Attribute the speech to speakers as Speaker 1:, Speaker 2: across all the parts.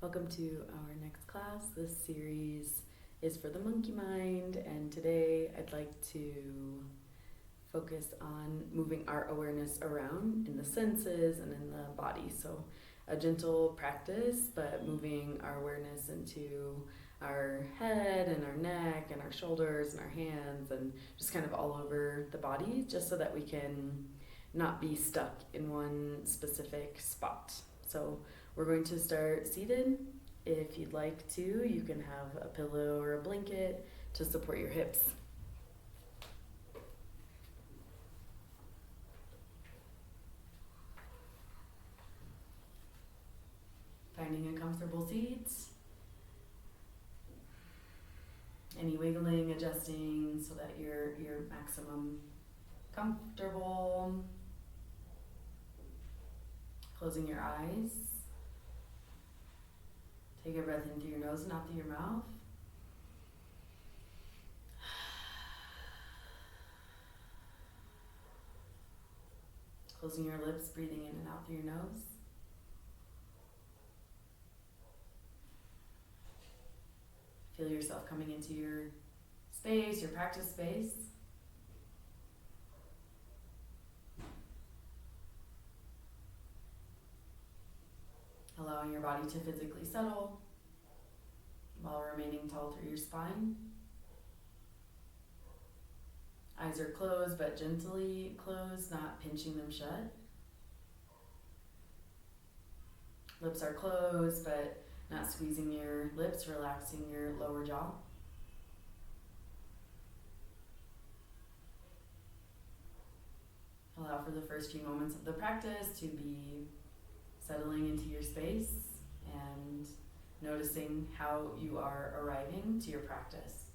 Speaker 1: Welcome to our next class. This series is for the monkey mind, and today I'd like to focus on moving our awareness around in the senses and in the body. So a gentle practice, but moving our awareness into our head and our neck and our shoulders and our hands and just kind of all over the body, just so that we can not be stuck in one specific spot. So we're going to start seated. If you'd like to, you can have a pillow or a blanket to support your hips. Finding a comfortable seat. Any wiggling, adjusting so that you're maximum comfortable. Closing your eyes. Take a breath in through your nose and out through your mouth. Closing your lips, breathing in and out through your nose. Feel yourself coming into your space, your practice space. Allowing your body to physically settle while remaining tall through your spine. Eyes are closed, but gently closed, not pinching them shut. Lips are closed, but not squeezing your lips, relaxing your lower jaw. Allow for the first few moments of the practice to be settling into your space and noticing how you are arriving to your practice.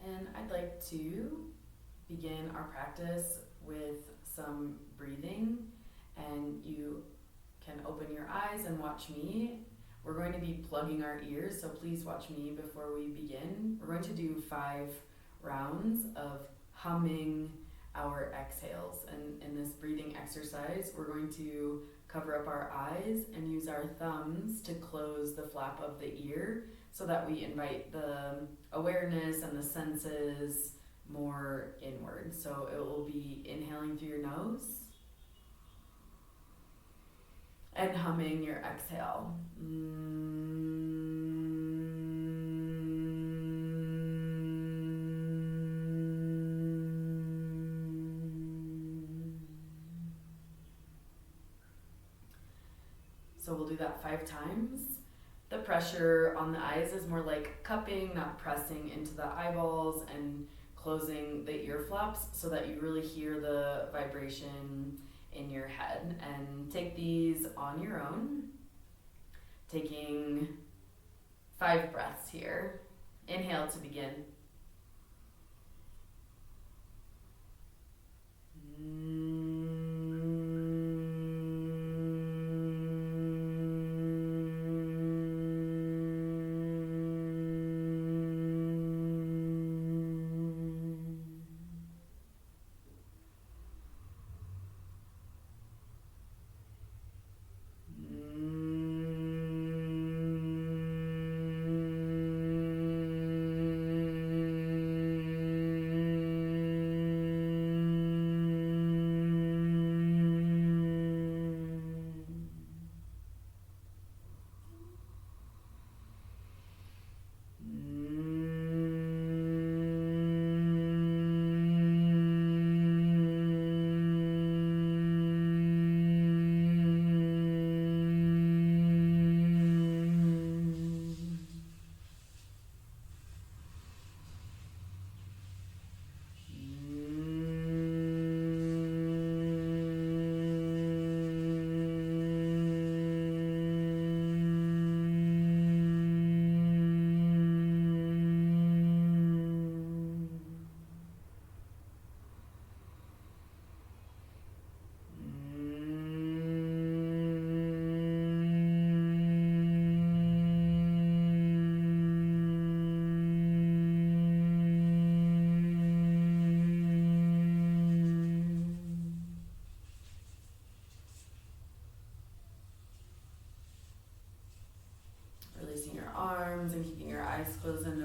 Speaker 1: And I'd like to begin our practice with some breathing, and you can open your eyes and watch me. We're going to be plugging our ears, so please watch me before we begin. We're going to do 5 rounds of humming our exhales. And in this breathing exercise, we're going to cover up our eyes and use our thumbs to close the flap of the ear so that we invite the awareness and the senses more inward. So it will be inhaling through your nose and humming your exhale. So we'll do that 5 times. The pressure on the eyes is more like cupping, not pressing into the eyeballs, and closing the ear flaps so that you really hear the vibration in your head. And take these on your own, taking 5 breaths here. Inhale to begin.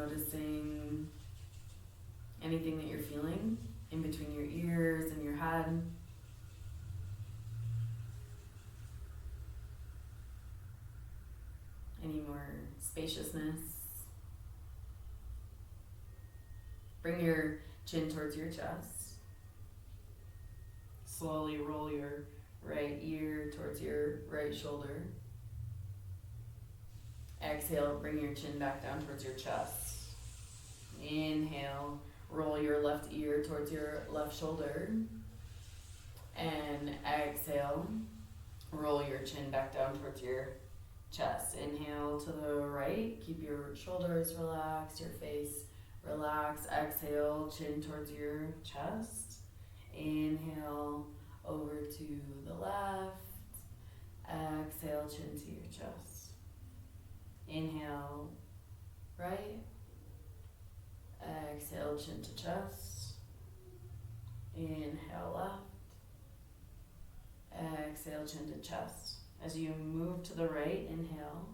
Speaker 1: noticing anything that you're feeling in between your ears and your head. Any more spaciousness. Bring your chin towards your chest. Slowly roll your right ear towards your right shoulder. Exhale, bring your chin back down towards your chest. Inhale, roll your left ear towards your left shoulder. And exhale, roll your chin back down towards your chest. Inhale to the right, keep your shoulders relaxed, your face relaxed. Exhale, chin towards your chest. Inhale, over to the left. Exhale, chin to your chest. Inhale, right. Exhale, chin to chest. Inhale, left. Exhale, chin to chest. As you move to the right, inhale.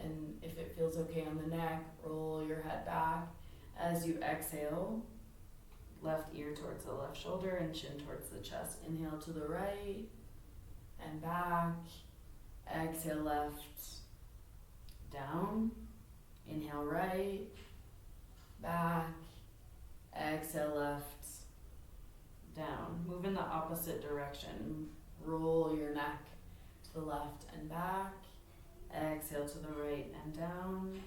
Speaker 1: And if it feels okay on the neck, roll your head back. As you exhale, left ear towards the left shoulder and chin towards the chest. Inhale to the right and back. Exhale, left, down. Inhale, right, back. Exhale, left, down. Move in the opposite direction. Roll your neck to the left and back. Exhale to the right and down.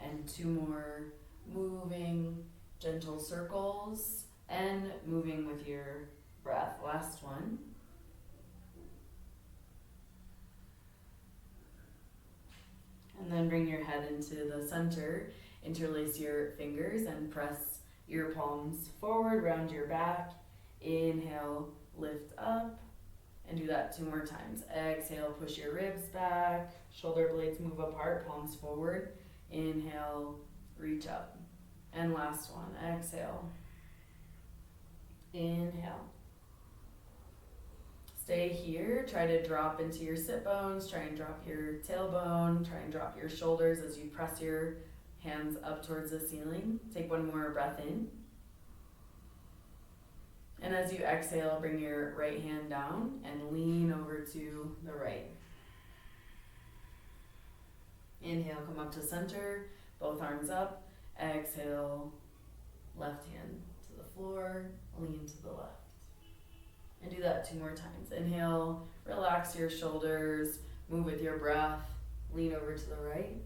Speaker 1: And two more moving gentle circles and moving with your breath. Last one. And then bring your head into the center. Interlace your fingers and press your palms forward, round your back. Inhale, lift up. And do that 2 more times. Exhale, push your ribs back. Shoulder blades move apart, palms forward. Inhale, reach up. And last one, exhale. Inhale. Stay here. Try to drop into your sit bones. Try and drop your tailbone. Try and drop your shoulders as you press your hands up towards the ceiling. Take 1 more breath in. And as you exhale, bring your right hand down and lean over to the right. Inhale, come up to center, both arms up. Exhale, left hand to the floor, lean to the left. And do that 2 more times. Inhale, relax your shoulders, move with your breath, lean over to the right.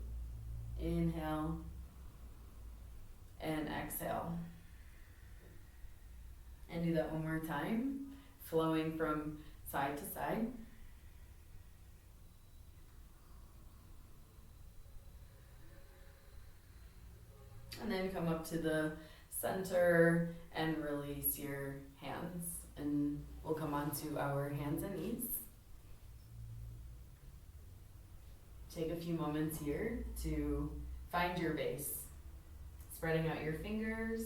Speaker 1: Inhale, and exhale. And do that 1 more time, flowing from side to side. And then come up to the center and release your hands. And we'll come on to our hands and knees. Take a few moments here to find your base. Spreading out your fingers.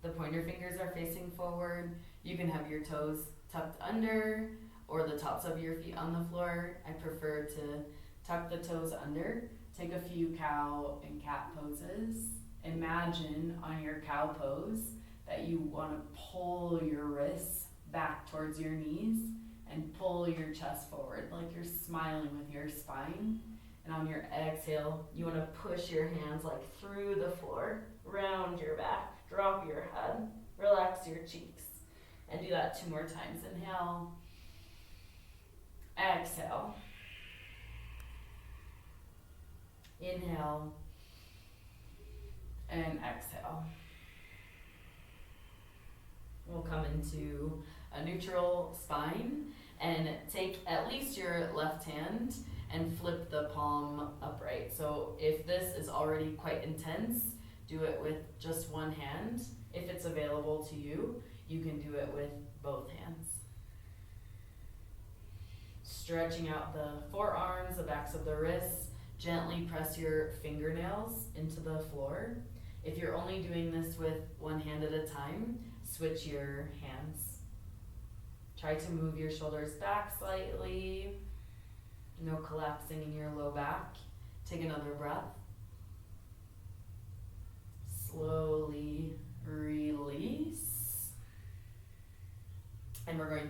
Speaker 1: The pointer fingers are facing forward. You can have your toes tucked under or the tops of your feet on the floor. I prefer to tuck the toes under. Take a few cow and cat poses. Imagine on your cow pose that you want to pull your wrists back towards your knees and pull your chest forward like you're smiling with your spine. And on your exhale, you want to push your hands like through the floor, round your back. Drop your head, relax your cheeks, and do that 2 more times. Inhale, exhale. Inhale, and exhale. We'll come into a neutral spine and take at least your left hand and flip the palm upright. So if this is already quite intense, do it with just one hand. If it's available to you, you can do it with both hands. Stretching out the forearms, the backs of the wrists. Gently press your fingernails into the floor. If you're only doing this with one hand at a time, switch your hands. Try to move your shoulders back slightly. No collapsing in your low back. Take another breath.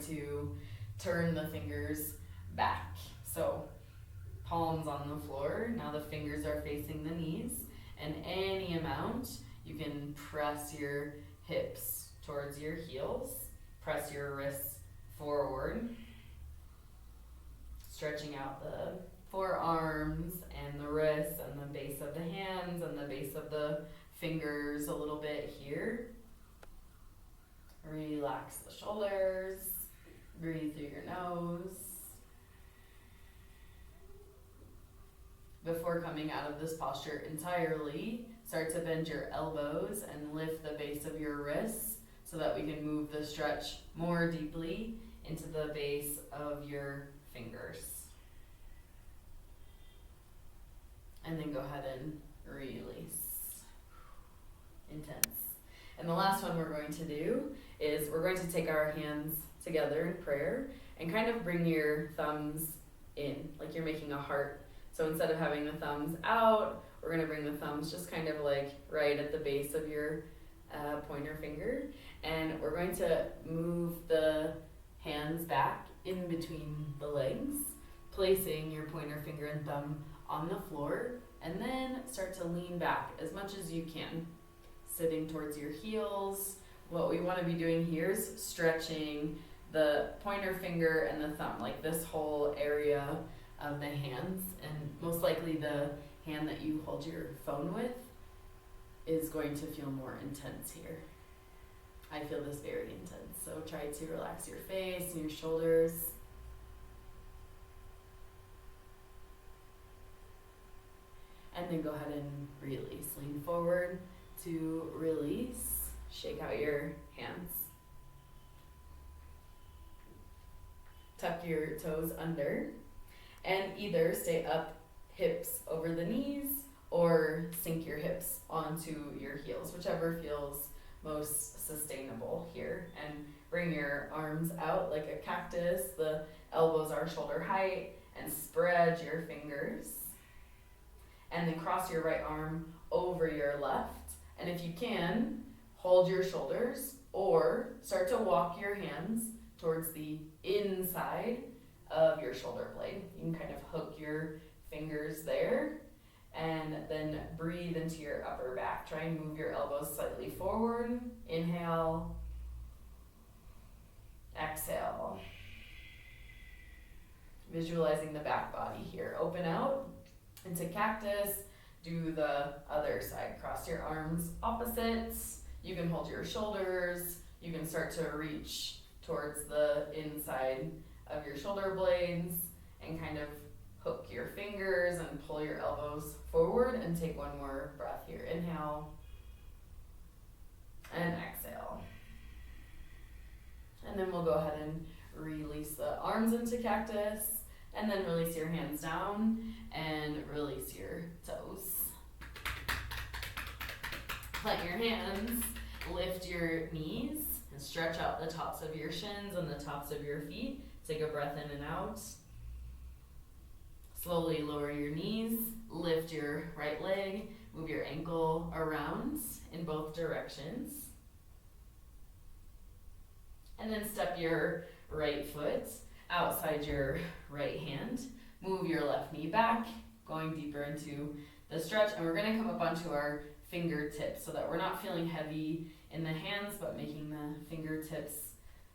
Speaker 1: to turn the fingers back. So palms on the floor. Now the fingers are facing the knees. And any amount, you can press your hips towards your heels. Press your wrists forward. Stretching out the forearms and the wrists and the base of the hands and the base of the fingers a little bit here. Relax the shoulders. Breathe through your nose. Before coming out of this posture entirely, start to bend your elbows and lift the base of your wrists so that we can move the stretch more deeply into the base of your fingers. And then go ahead and release. Intense. And the last one we're going to do is we're going to take our hands together in prayer and kind of bring your thumbs in, like you're making a heart. So instead of having the thumbs out, we're going to bring the thumbs just kind of like right at the base of your pointer finger. And we're going to move the hands back in between the legs, placing your pointer finger and thumb on the floor, and then start to lean back as much as you can, sitting towards your heels. What we want to be doing here is stretching the pointer finger and the thumb, like this whole area of the hands, and most likely the hand that you hold your phone with is going to feel more intense here. I feel this very intense, so try to relax your face and your shoulders. And then go ahead and release. Lean forward to release. Shake out your hands. Tuck your toes under and either stay up, hips over the knees, or sink your hips onto your heels, whichever feels most sustainable here. And bring your arms out like a cactus. The elbows are shoulder height, and spread your fingers. And then cross your right arm over your left. And if you can, hold your shoulders or start to walk your hands towards the inside of your shoulder blade. You can kind of hook your fingers there and then breathe into your upper back. Try and move your elbows slightly forward. Inhale. Exhale. Visualizing the back body here. Open out into cactus. Do the other side. Cross your arms opposites. You can hold your shoulders. You can start to reach towards the inside of your shoulder blades and kind of hook your fingers and pull your elbows forward, and take one more breath here. Inhale and exhale. And then we'll go ahead and release the arms into cactus, and then release your hands down and release your toes. Plant your hands, lift your knees, and stretch out the tops of your shins and the tops of your feet. Take a breath in and out. Slowly lower your knees, lift your right leg, move your ankle around in both directions. And then step your right foot outside your right hand. Move your left knee back, going deeper into the stretch. And we're gonna come up onto our fingertips so that we're not feeling heavy in the hands, but making the fingertips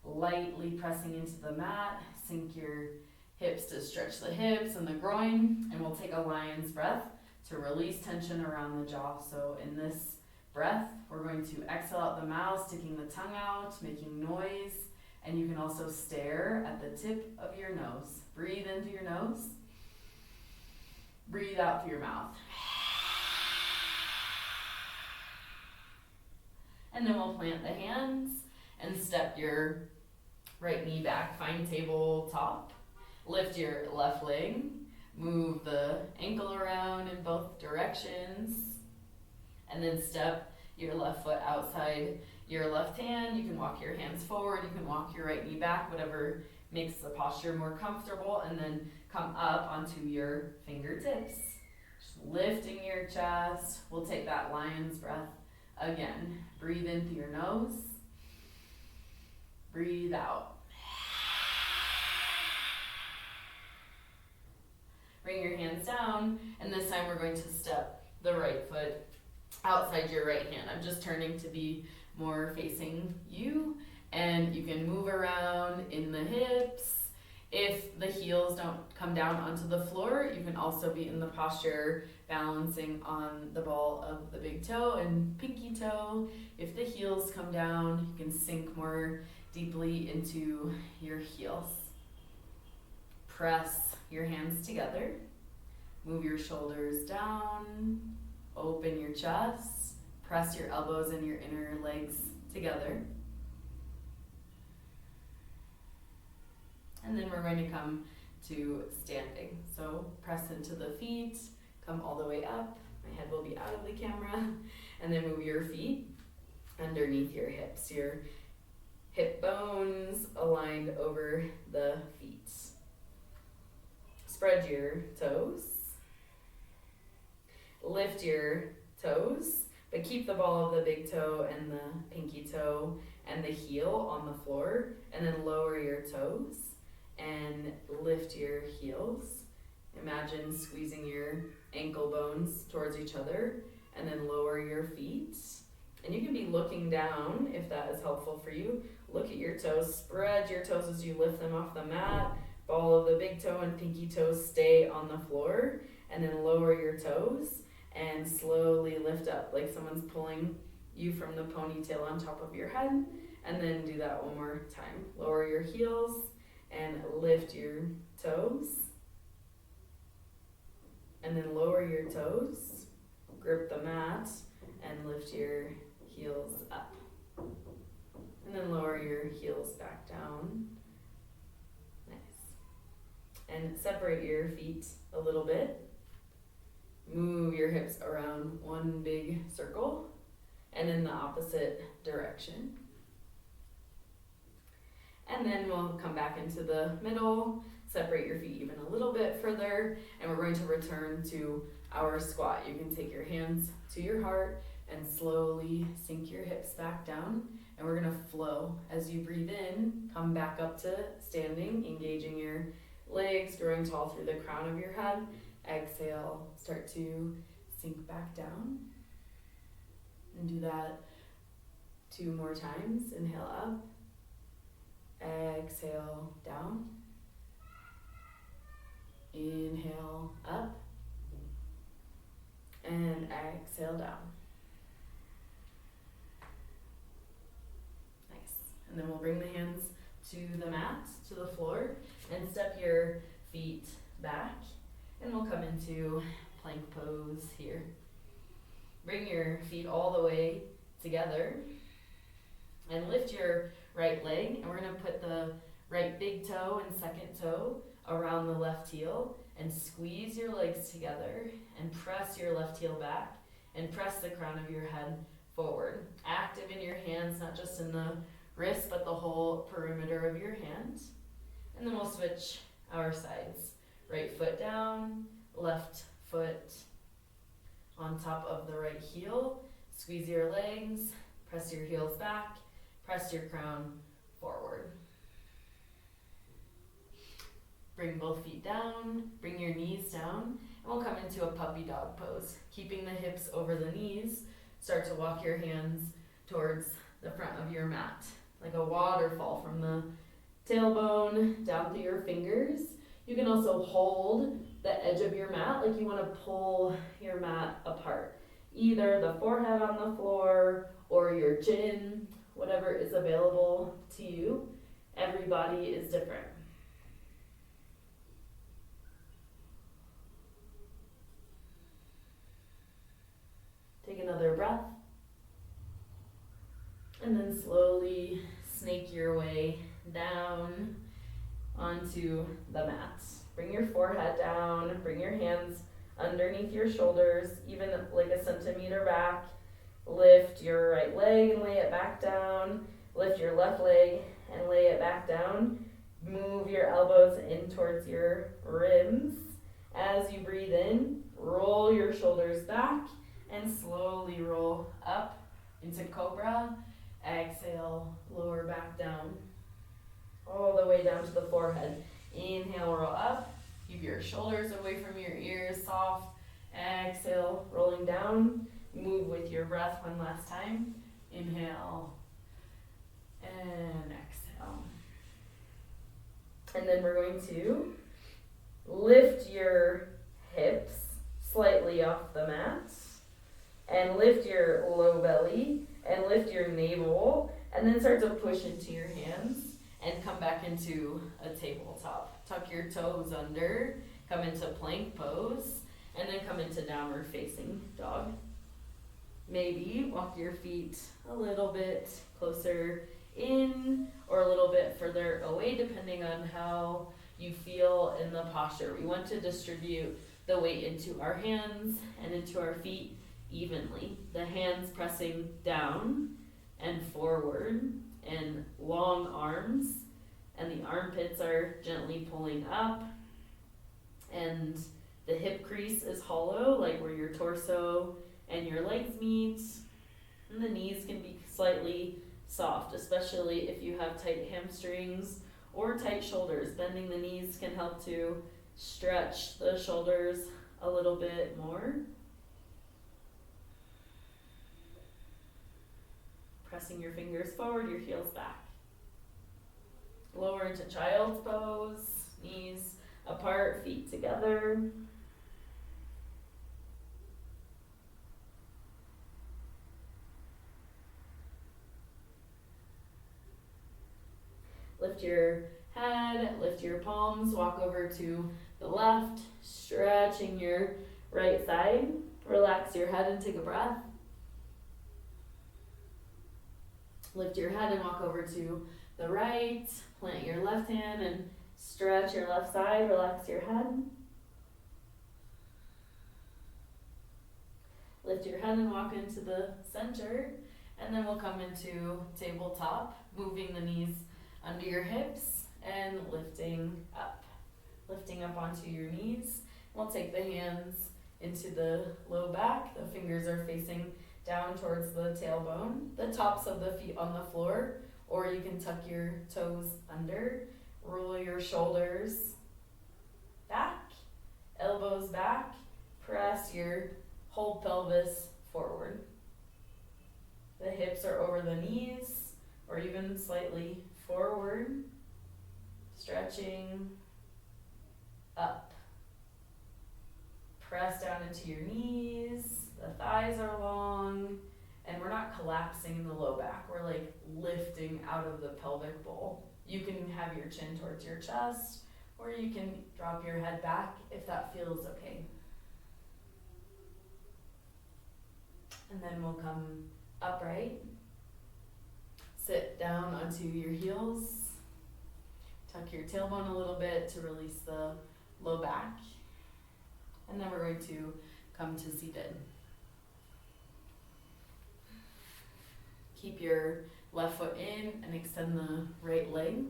Speaker 1: lightly pressing into the mat. Sink your hips to stretch the hips and the groin, and we'll take a lion's breath to release tension around the jaw. So in this breath, we're going to exhale out the mouth, sticking the tongue out, making noise, and you can also stare at the tip of your nose. Breathe into your nose, breathe out through your mouth. And then we'll plant the hands and step your right knee back, find tabletop. Lift your left leg, move the ankle around in both directions, and then step your left foot outside your left hand. You can walk your hands forward, you can walk your right knee back, whatever makes the posture more comfortable, and then come up onto your fingertips. Just lifting your chest. We'll take that lion's breath again. Breathe in through your nose, breathe out. Bring your hands down, and this time we're going to step the right foot outside your right hand. I'm just turning to be more facing you, and you can move around in the hips. If the heels don't come down onto the floor, you can also be in the posture balancing on the ball of the big toe and pinky toe. If the heels come down, you can sink more deeply into your heels. Press your hands together. Move your shoulders down. Open your chest. Press your elbows and your inner legs together. And then we're going to come to standing. So press into the feet, come all the way up. My head will be out of the camera. And then move your feet underneath your hips. Your hip bones aligned over the feet. Spread your toes. Lift your toes, but keep the ball of the big toe and the pinky toe and the heel on the floor, and then lower your toes and lift your heels. Imagine squeezing your ankle bones towards each other, and then lower your feet. And you can be looking down if that is helpful for you. Look at your toes, spread your toes as you lift them off the mat. Ball of the big toe and pinky toes stay on the floor, and then lower your toes and slowly lift up like someone's pulling you from the ponytail on top of your head. And then do that one more time. Lower your heels and lift your toes. And then lower your toes. Grip the mat and lift your heels up. And then lower your heels back down. Nice. And separate your feet a little bit. Move your hips around one big circle and in the opposite direction. And then we'll come back into the middle, separate your feet even a little bit further, and we're going to return to our squat. You can take your hands to your heart and slowly sink your hips back down, and we're gonna flow. As you breathe in, come back up to standing, engaging your legs, growing tall through the crown of your head. Exhale, start to sink back down. And do that 2 more times. Inhale up. Exhale down. Inhale up. And exhale down. Nice. And then we'll bring the hands to the mat, to the floor, and step your feet back. And we'll come into plank pose here. Bring your feet all the way together and lift your right leg. And we're going to put the right big toe and second toe around the left heel and squeeze your legs together and press your left heel back and press the crown of your head forward. Active in your hands, not just in the wrist, but the whole perimeter of your hand. And then we'll switch our sides. Right foot down, left foot on top of the right heel. Squeeze your legs, press your heels back, press your crown forward. Bring both feet down, bring your knees down, and we'll come into a puppy dog pose. Keeping the hips over the knees, start to walk your hands towards the front of your mat, like a waterfall from the tailbone down through your fingers. You can also hold the edge of your mat like you want to pull your mat apart. Either the forehead on the floor or your chin, whatever is available to you. Every body is different. Take another breath. And then slowly snake your way down onto the mat. Bring your forehead down, bring your hands underneath your shoulders, even like a centimeter back. Lift your right leg and lay it back down. Lift your left leg and lay it back down. Move your elbows in towards your ribs. As you breathe in, roll your shoulders back and slowly roll up into cobra. Exhale, lower back down. All the way down to the forehead. Inhale, roll up. Keep your shoulders away from your ears, soft. Exhale, rolling down. Move with your breath one last time. Inhale and exhale. And then we're going to lift your hips slightly off the mat and lift your low belly and lift your navel and then start to push into your hands and come back into a tabletop. Tuck your toes under, come into plank pose, and then come into downward facing dog. Maybe walk your feet a little bit closer in or a little bit further away depending on how you feel in the posture. We want to distribute the weight into our hands and into our feet evenly. The hands pressing down and forward and long arms, and the armpits are gently pulling up, and the hip crease is hollow, like where your torso and your legs meet, and the knees can be slightly soft, especially if you have tight hamstrings or tight shoulders. Bending the knees can help to stretch the shoulders a little bit more. Pressing your fingers forward, your heels back. Lower into child's pose, knees apart, feet together. Lift your head, lift your palms, walk over to the left, stretching your right side. Relax your head and take a breath. Lift your head and walk over to the right. Plant your left hand and stretch your left side. Relax your head. Lift your head and walk into the center. And then we'll come into tabletop, moving the knees under your hips and lifting up. Lifting up onto your knees. We'll take the hands into the low back. The fingers are facing down towards the tailbone. The tops of the feet on the floor, or you can tuck your toes under. Roll your shoulders back, elbows back. Press your whole pelvis forward. The hips are over the knees, or even slightly forward. Stretching up. Press down into your knees. The thighs are long, and we're not collapsing in the low back. We're like lifting out of the pelvic bowl. You can have your chin towards your chest, or you can drop your head back if that feels okay. And then we'll come upright. Sit down onto your heels. Tuck your tailbone a little bit to release the low back. And then we're going to come to seated. Keep your left foot in and extend the right leg.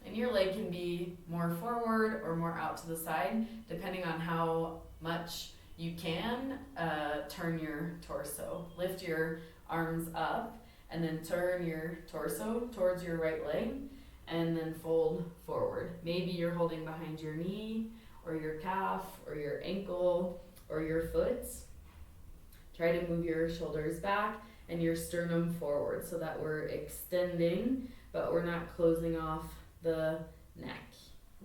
Speaker 1: And your leg can be more forward or more out to the side, depending on how much you can turn your torso. Lift your arms up and then turn your torso towards your right leg and then fold forward. Maybe you're holding behind your knee or your calf or your ankle or your foot. Try to move your shoulders back and your sternum forward so that we're extending, but we're not closing off the neck.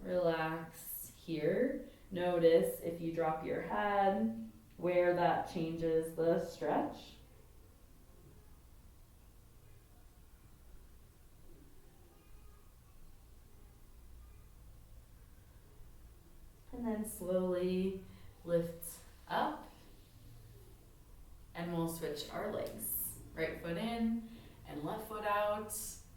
Speaker 1: Relax here. Notice if you drop your head, where that changes the stretch. And then slowly lift up. And we'll switch our legs. Right foot in and left foot out.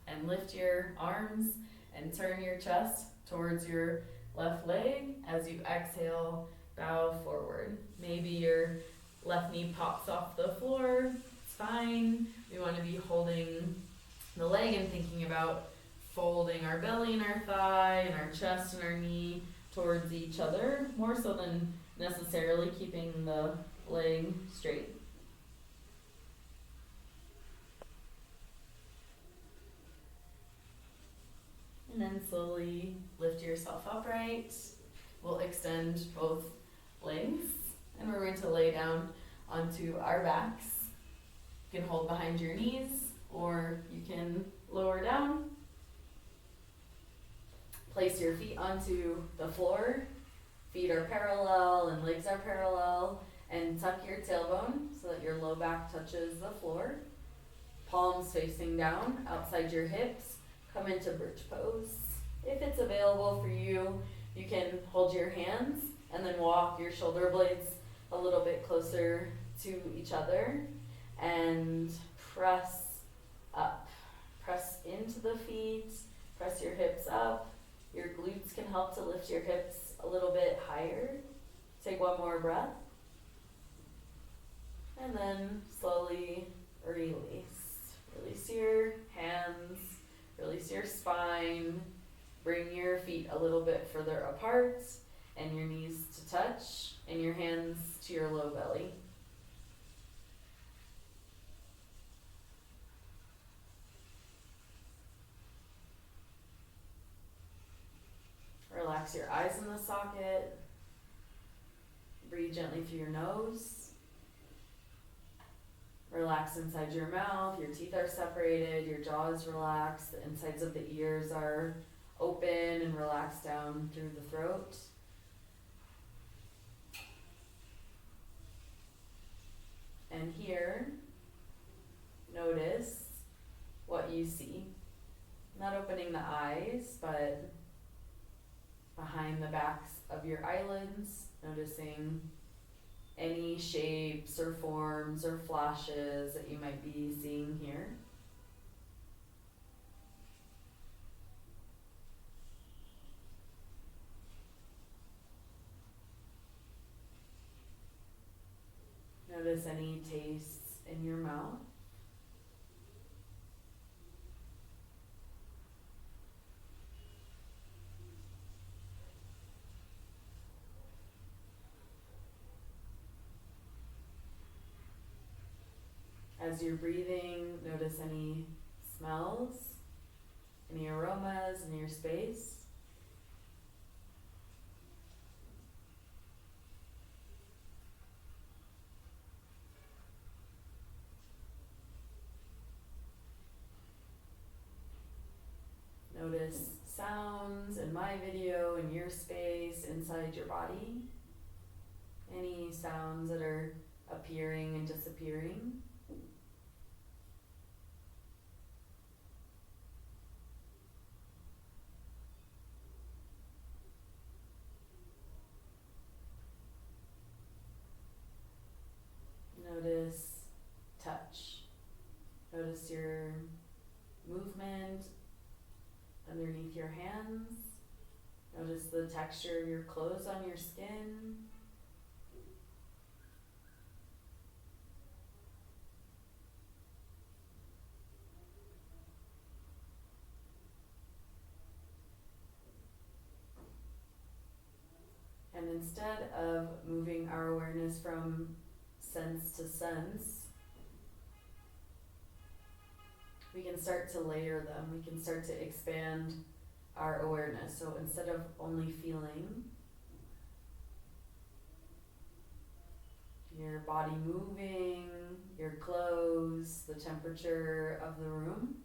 Speaker 1: And lift your arms and turn your chest towards your left leg. As you exhale, bow forward. Maybe your left knee pops off the floor. It's fine. We want to be holding the leg and thinking about folding our belly and our thigh and our chest and our knee towards each other, more so than necessarily keeping the leg straight. And then slowly lift yourself upright. We'll extend both legs and we're going to lay down onto our backs. You can hold behind your knees or you can lower down. Place your feet onto the floor. Feet are parallel and legs are parallel. And tuck your tailbone so that your low back touches the floor. Palms facing down, outside your hips. Come into bridge pose. If it's available for you, you can hold your hands and then walk your shoulder blades a little bit closer to each other and press up. Press into the feet, press your hips up. Your glutes can help to lift your hips a little bit higher. Take one more breath. And then slowly release. Release your hands, release your spine. Bring your feet a little bit further apart and your knees to touch and your hands to your low belly. Relax your eyes in the socket. Breathe gently through your nose. Relax inside your mouth, your teeth are separated, your jaw is relaxed, the insides of the ears are open and relaxed down through the throat. And here, notice what you see. Not opening the eyes, but behind the backs of your eyelids, noticing any shapes or forms or flashes that you might be seeing here. Notice any tastes in your mouth. As you're breathing, notice any smells, any aromas in your space. Notice sounds in my video, in your space, inside your body. Any sounds that are appearing and disappearing. Notice touch. Notice your movement underneath your hands. Notice the texture of your clothes on your skin. And instead of moving our awareness from sense to sense, we can start to layer them. We can start to expand our awareness. So instead of only feeling your body moving, your clothes, the temperature of the room,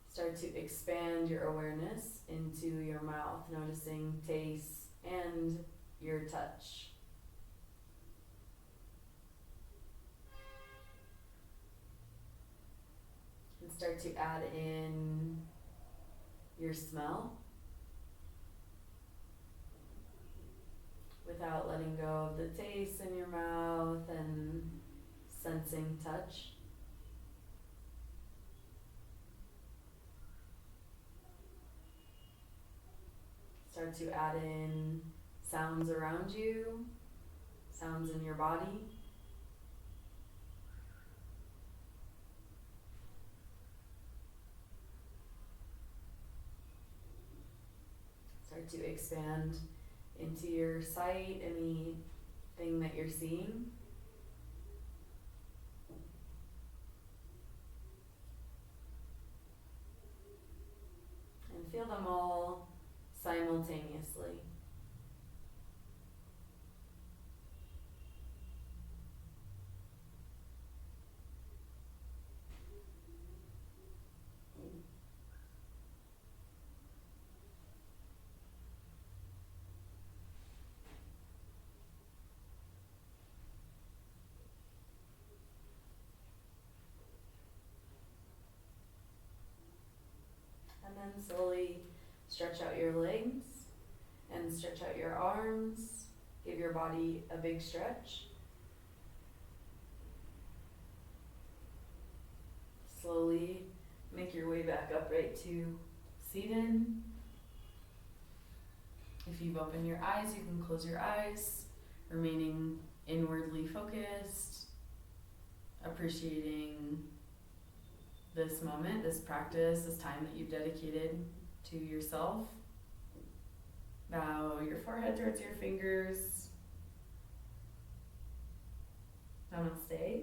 Speaker 1: start to expand your awareness into your mouth, noticing taste and your touch. And start to add in your smell without letting go of the taste in your mouth and sensing touch. Start to add in sounds around you, sounds in your body. Start to expand into your sight, anything that you're seeing. And feel them all then slowly stretch out your legs and stretch out your arms. Give your body a big stretch. Slowly make your way back upright to seated. If you've opened your eyes, you can close your eyes, remaining inwardly focused, appreciating this moment, this practice, this time that you've dedicated to yourself. Bow your forehead towards your fingers. Namaste.